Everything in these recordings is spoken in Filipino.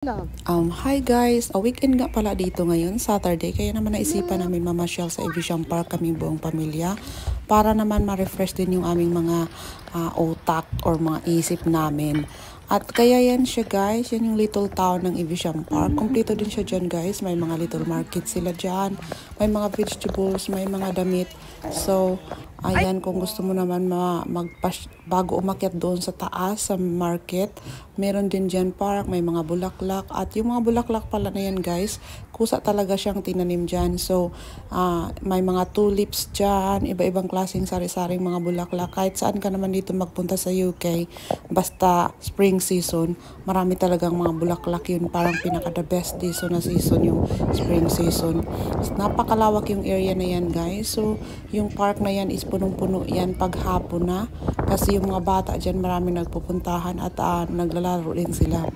Hi guys, a weekend nga pala dito ngayon, Saturday, kaya naman naisipan namin mamasyal sa Evision Park kaming buong pamilya para naman ma-refresh din yung aming mga utak or mga isip namin. At kaya yan siya guys, yan yung little town ng Evision Park. Kompleto din siya dyan guys, may mga little market sila dyan, may mga vegetables, may mga damit. So, ayan, kung gusto mo naman bago umakyat doon sa taas, sa market, meron din dyan park, may mga bulaklak. At yung mga bulaklak pala na yan guys, kusa talaga siyang tinanim dyan. So, may mga tulips dyan, iba-ibang klaseng sari-saring mga bulaklak. Kahit saan ka naman dito magpunta sa UK, basta spring season, marami talagang mga bulaklak yun. Parang pinaka-the best season na season yung spring season. Napakalawak yung area na yan guys. So, yung park na yan is punong-puno yan pag hapon na. Kasi yung mga bata dyan marami nagpupuntahan at naglalaro din sila.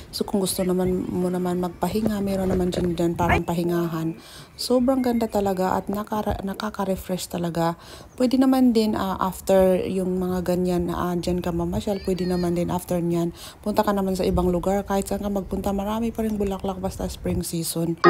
So kung gusto naman mo naman magpahinga, meron naman dyan parang pahingahan. Sobrang ganda talaga at nakaka-refresh talaga. Pwede naman din after yung mga ganyan na dyan ka mamasyal, pwede naman din after nyan. Punta ka naman sa ibang lugar, kahit saan ka magpunta, marami pa rin bulaklak basta spring season.